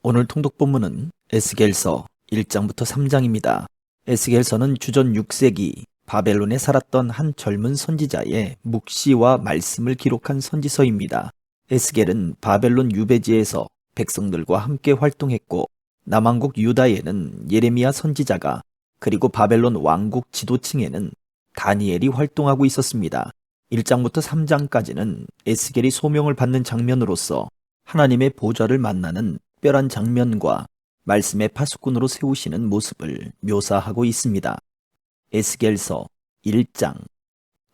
오늘 통독 본문은 에스겔서 1장부터 3장입니다. 에스겔서는 주전 6세기 바벨론에 살았던 한 젊은 선지자의 묵시와 말씀을 기록한 선지서입니다. 에스겔은 바벨론 유배지에서 백성들과 함께 활동했고 남왕국 유다에는 예레미야 선지자가, 그리고 바벨론 왕국 지도층에는 다니엘이 활동하고 있었습니다. 1장부터 3장까지는 에스겔이 소명을 받는 장면으로서 하나님의 보좌를 만나는 특별한 장면과 말씀의 파수꾼으로 세우시는 모습을 묘사하고 있습니다. 에스겔서 1장.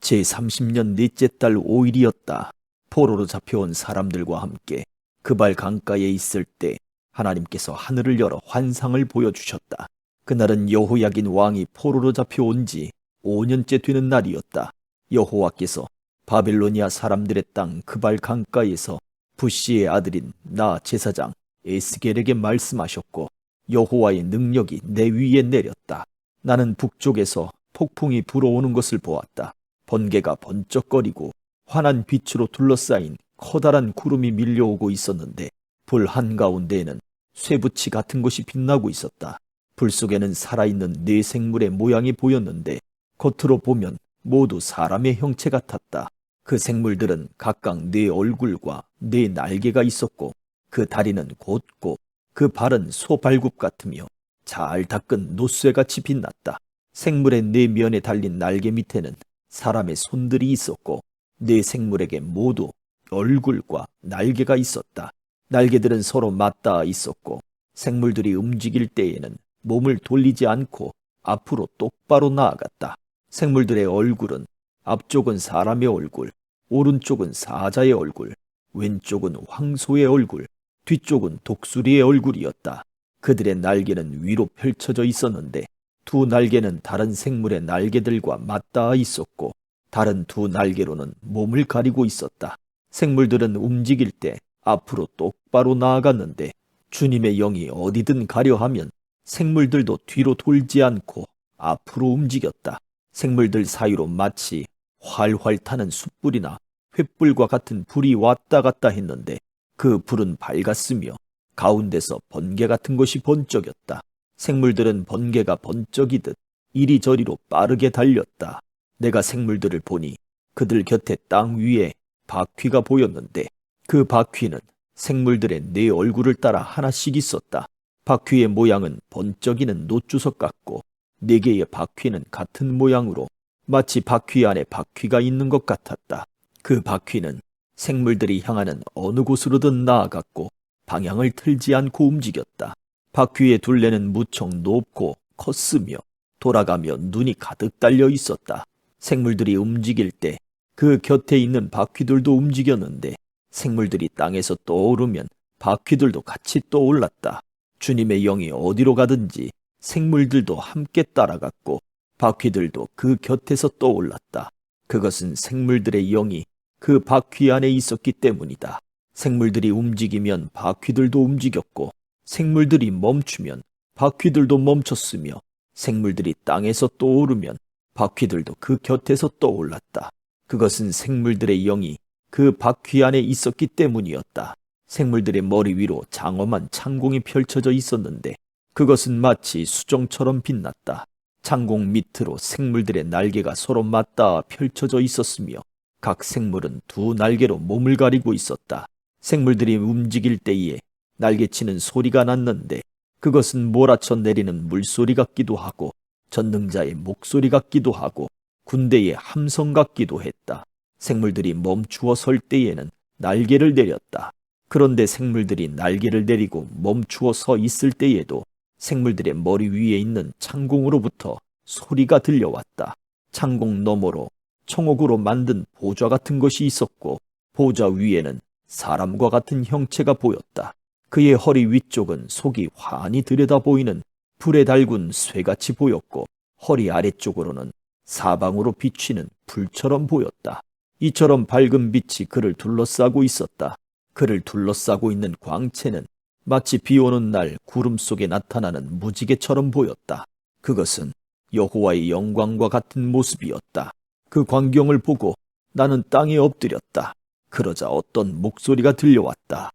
제30년 넷째 달 5일이었다. 포로로 잡혀온 사람들과 함께 그발 강가에 있을 때 하나님께서 하늘을 열어 환상을 보여주셨다. 그날은 여호야긴 왕이 포로로 잡혀온 지 5년째 되는 날이었다. 여호와께서 바빌로니아 사람들의 땅 그발 강가에서 부시의 아들인 나 제사장 에스겔에게 말씀하셨고, 여호와의 능력이 내 위에 내렸다. 나는 북쪽에서 폭풍이 불어오는 것을 보았다. 번개가 번쩍거리고 환한 빛으로 둘러싸인 커다란 구름이 밀려오고 있었는데, 불 한가운데에는 쇠붙이 같은 것이 빛나고 있었다. 불 속에는 살아있는 네 생물의 모양이 보였는데 겉으로 보면 모두 사람의 형체 같았다. 그 생물들은 각각 네 얼굴과 네 날개가 있었고, 그 다리는 곧고 그 발은 소 발굽 같으며 잘 닦은 노쇠같이 빛났다. 생물의 네 면에 달린 날개 밑에는 사람의 손들이 있었고, 네 생물에게 모두 얼굴과 날개가 있었다. 날개들은 서로 맞닿아 있었고, 생물들이 움직일 때에는 몸을 돌리지 않고 앞으로 똑바로 나아갔다. 생물들의 얼굴은 앞쪽은 사람의 얼굴, 오른쪽은 사자의 얼굴, 왼쪽은 황소의 얼굴, 뒤쪽은 독수리의 얼굴이었다. 그들의 날개는 위로 펼쳐져 있었는데 두 날개는 다른 생물의 날개들과 맞닿아 있었고, 다른 두 날개로는 몸을 가리고 있었다. 생물들은 움직일 때 앞으로 똑바로 나아갔는데, 주님의 영이 어디든 가려 하면 생물들도 뒤로 돌지 않고 앞으로 움직였다. 생물들 사이로 마치 활활 타는 숯불이나 횃불과 같은 불이 왔다 갔다 했는데, 그 불은 밝았으며 가운데서 번개 같은 것이 번쩍였다. 생물들은 번개가 번쩍이듯 이리저리로 빠르게 달렸다. 내가 생물들을 보니 그들 곁에 땅 위에 바퀴가 보였는데, 그 바퀴는 생물들의 네 얼굴을 따라 하나씩 있었다. 바퀴의 모양은 번쩍이는 노주석 같고, 네 개의 바퀴는 같은 모양으로 마치 바퀴 안에 바퀴가 있는 것 같았다. 그 바퀴는 생물들이 향하는 어느 곳으로든 나아갔고 방향을 틀지 않고 움직였다. 바퀴의 둘레는 무척 높고 컸으며 돌아가며 눈이 가득 달려 있었다. 생물들이 움직일 때 그 곁에 있는 바퀴들도 움직였는데, 생물들이 땅에서 떠오르면 바퀴들도 같이 떠올랐다. 주님의 영이 어디로 가든지 생물들도 함께 따라갔고 바퀴들도 그 곁에서 떠올랐다. 그것은 생물들의 영이 그 바퀴 안에 있었기 때문이다. 생물들이 움직이면 바퀴들도 움직였고, 생물들이 멈추면 바퀴들도 멈췄으며, 생물들이 땅에서 떠오르면 바퀴들도 그 곁에서 떠올랐다. 그것은 생물들의 영이 그 바퀴 안에 있었기 때문이었다. 생물들의 머리 위로 장엄한 창공이 펼쳐져 있었는데 그것은 마치 수정처럼 빛났다. 창공 밑으로 생물들의 날개가 서로 맞닿아 펼쳐져 있었으며 각 생물은 두 날개로 몸을 가리고 있었다. 생물들이 움직일 때에 날개치는 소리가 났는데 그것은 몰아쳐 내리는 물소리 같기도 하고 전능자의 목소리 같기도 하고 군대의 함성 같기도 했다. 생물들이 멈추어 설 때에는 날개를 내렸다. 그런데 생물들이 날개를 내리고 멈추어 서 있을 때에도 생물들의 머리 위에 있는 창공으로부터 소리가 들려왔다. 창공 너머로 청옥으로 만든 보좌 같은 것이 있었고, 보좌 위에는 사람과 같은 형체가 보였다. 그의 허리 위쪽은 속이 환히 들여다 보이는 불에 달군 쇠같이 보였고, 허리 아래쪽으로는 사방으로 비치는 불처럼 보였다. 이처럼 밝은 빛이 그를 둘러싸고 있었다. 그를 둘러싸고 있는 광채는 마치 비 오는 날 구름 속에 나타나는 무지개처럼 보였다. 그것은 여호와의 영광과 같은 모습이었다. 그 광경을 보고 나는 땅에 엎드렸다. 그러자 어떤 목소리가 들려왔다.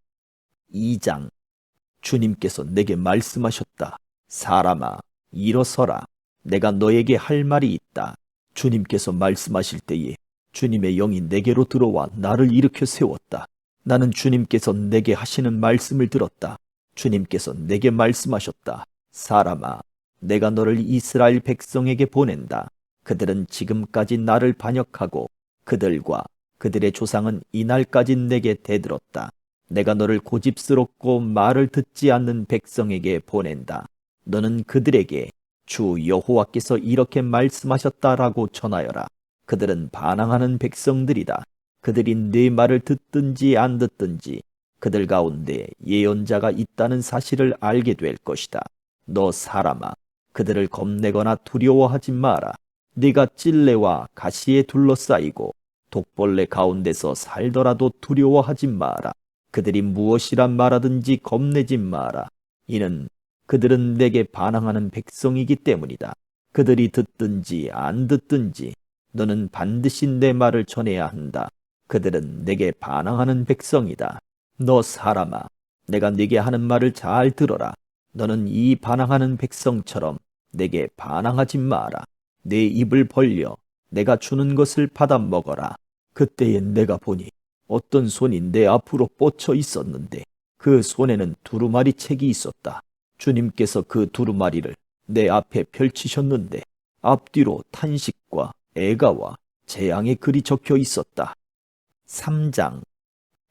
2장. 주님께서 내게 말씀하셨다. 사람아, 일어서라. 내가 너에게 할 말이 있다. 주님께서 말씀하실 때에 주님의 영이 내게로 들어와 나를 일으켜 세웠다. 나는 주님께서 내게 하시는 말씀을 들었다. 주님께서 내게 말씀하셨다. 사람아, 내가 너를 이스라엘 백성에게 보낸다. 그들은 지금까지 나를 반역하고 그들과 그들의 조상은 이날까지 내게 대들었다. 내가 너를 고집스럽고 말을 듣지 않는 백성에게 보낸다. 너는 그들에게 주 여호와께서 이렇게 말씀하셨다라고 전하여라. 그들은 반항하는 백성들이다. 그들이 네 말을 듣든지 안 듣든지 그들 가운데 예언자가 있다는 사실을 알게 될 것이다. 너 사람아, 그들을 겁내거나 두려워하지 마라. 네가 찔레와 가시에 둘러싸이고 독벌레 가운데서 살더라도 두려워하지 마라. 그들이 무엇이라 말하든지 겁내지 마라. 이는 그들은 내게 반항하는 백성이기 때문이다. 그들이 듣든지 안 듣든지 너는 반드시 내 말을 전해야 한다. 그들은 내게 반항하는 백성이다. 너 사람아, 내가 네게 하는 말을 잘 들어라. 너는 이 반항하는 백성처럼 내게 반항하지 마라. 내 입을 벌려 내가 주는 것을 받아 먹어라. 그때에 내가 보니 어떤 손이 내 앞으로 뻗쳐 있었는데 그 손에는 두루마리 책이 있었다. 주님께서 그 두루마리를 내 앞에 펼치셨는데 앞뒤로 탄식과 애가와 재앙의 글이 적혀 있었다. 3장.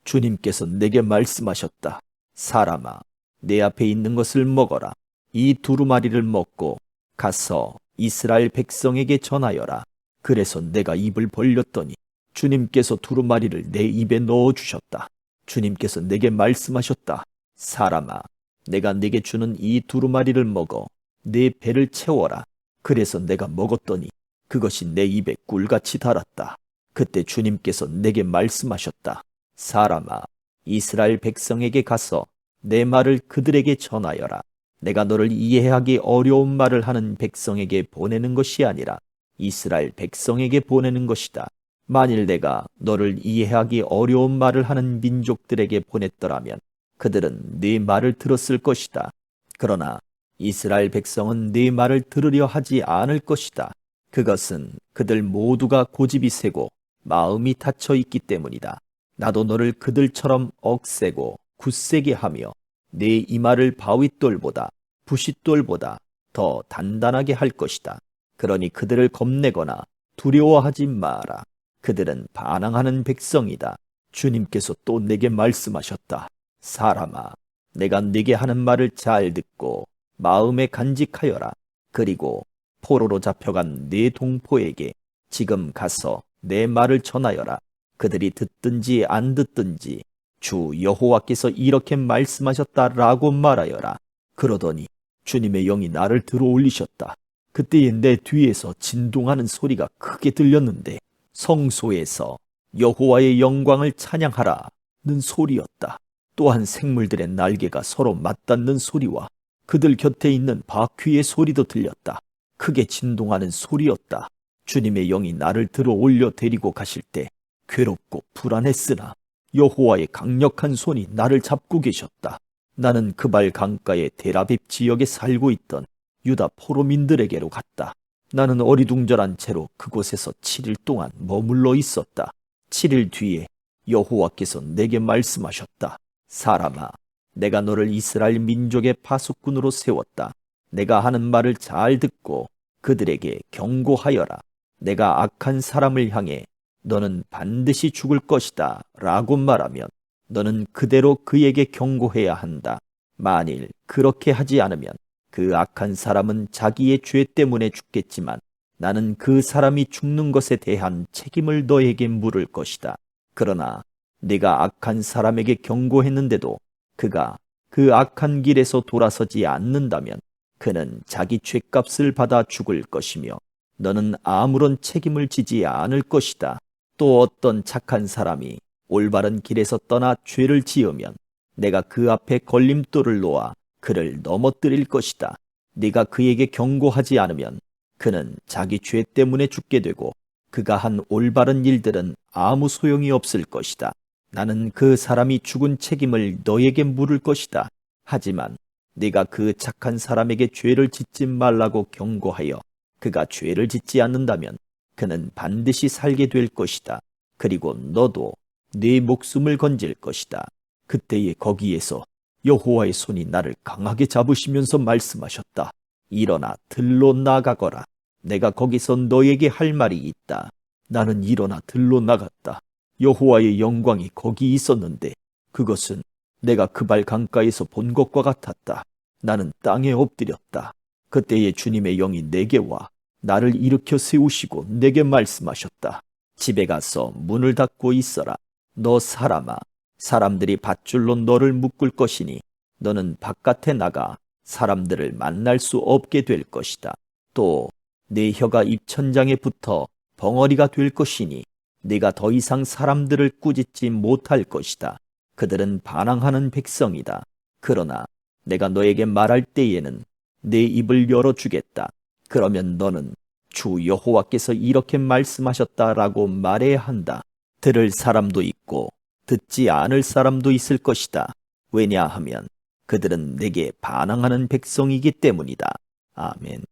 주님께서 내게 말씀하셨다. 사람아, 내 앞에 있는 것을 먹어라. 이 두루마리를 먹고 가서 이스라엘 백성에게 전하여라. 그래서 내가 입을 벌렸더니 주님께서 두루마리를 내 입에 넣어주셨다. 주님께서 내게 말씀하셨다. 사람아, 내가 네게 주는 이 두루마리를 먹어 내 배를 채워라. 그래서 내가 먹었더니 그것이 내 입에 꿀같이 달았다. 그때 주님께서 내게 말씀하셨다. 사람아, 이스라엘 백성에게 가서 내 말을 그들에게 전하여라. 내가 너를 이해하기 어려운 말을 하는 백성에게 보내는 것이 아니라 이스라엘 백성에게 보내는 것이다. 만일 내가 너를 이해하기 어려운 말을 하는 민족들에게 보냈더라면 그들은 네 말을 들었을 것이다. 그러나 이스라엘 백성은 네 말을 들으려 하지 않을 것이다. 그것은 그들 모두가 고집이 세고 마음이 닫혀 있기 때문이다. 나도 너를 그들처럼 억세고 굳세게 하며 네 이마를 바윗돌보다 부싯돌보다 더 단단하게 할 것이다. 그러니 그들을 겁내거나 두려워하지 마라. 그들은 반항하는 백성이다. 주님께서 또 내게 말씀하셨다. 사람아, 내가 네게 하는 말을 잘 듣고 마음에 간직하여라. 그리고 포로로 잡혀간 네 동포에게 지금 가서 내 말을 전하여라. 그들이 듣든지 안 듣든지 주 여호와께서 이렇게 말씀하셨다라고 말하여라. 그러더니 주님의 영이 나를 들어올리셨다. 그때에 내 뒤에서 진동하는 소리가 크게 들렸는데 성소에서 여호와의 영광을 찬양하라는 소리였다. 또한 생물들의 날개가 서로 맞닿는 소리와 그들 곁에 있는 바퀴의 소리도 들렸다. 크게 진동하는 소리였다. 주님의 영이 나를 들어 올려 데리고 가실 때 괴롭고 불안했으나 여호와의 강력한 손이 나를 잡고 계셨다. 나는 그발 강가의 데라빕 지역에 살고 있던 유다 포로민들에게로 갔다. 나는 어리둥절한 채로 그곳에서 7일 동안 머물러 있었다. 7일 뒤에 여호와께서 내게 말씀하셨다. 사람아, 내가 너를 이스라엘 민족의 파수꾼으로 세웠다. 내가 하는 말을 잘 듣고 그들에게 경고하여라. 내가 악한 사람을 향해 너는 반드시 죽을 것이다 라고 말하면 너는 그대로 그에게 경고해야 한다. 만일 그렇게 하지 않으면 그 악한 사람은 자기의 죄 때문에 죽겠지만 나는 그 사람이 죽는 것에 대한 책임을 너에게 물을 것이다. 그러나 네가 악한 사람에게 경고했는데도 그가 그 악한 길에서 돌아서지 않는다면 그는 자기 죄값을 받아 죽을 것이며 너는 아무런 책임을 지지 않을 것이다. 또 어떤 착한 사람이 올바른 길에서 떠나 죄를 지으면 내가 그 앞에 걸림돌을 놓아 그를 넘어뜨릴 것이다. 네가 그에게 경고하지 않으면 그는 자기 죄 때문에 죽게 되고 그가 한 올바른 일들은 아무 소용이 없을 것이다. 나는 그 사람이 죽은 책임을 너에게 물을 것이다. 하지만 네가 그 착한 사람에게 죄를 짓지 말라고 경고하여 그가 죄를 짓지 않는다면 그는 반드시 살게 될 것이다. 그리고 너도 네 목숨을 건질 것이다. 그때에 거기에서 여호와의 손이 나를 강하게 잡으시면서 말씀하셨다. 일어나 들로 나가거라. 내가 거기서 너에게 할 말이 있다. 나는 일어나 들로 나갔다. 여호와의 영광이 거기 있었는데 그것은 내가 그발 강가에서 본 것과 같았다. 나는 땅에 엎드렸다. 그때에 주님의 영이 내게 와 나를 일으켜 세우시고 내게 말씀하셨다. 집에 가서 문을 닫고 있어라. 너 사람아, 사람들이 밧줄로 너를 묶을 것이니 너는 바깥에 나가 사람들을 만날 수 없게 될 것이다. 또 네 혀가 입천장에 붙어 벙어리가 될 것이니 네가 더 이상 사람들을 꾸짖지 못할 것이다. 그들은 반항하는 백성이다. 그러나 내가 너에게 말할 때에는 내 입을 열어주겠다. 그러면 너는 주 여호와께서 이렇게 말씀하셨다라고 말해야 한다. 들을 사람도 있고 듣지 않을 사람도 있을 것이다. 왜냐하면 그들은 내게 반항하는 백성이기 때문이다. 아멘.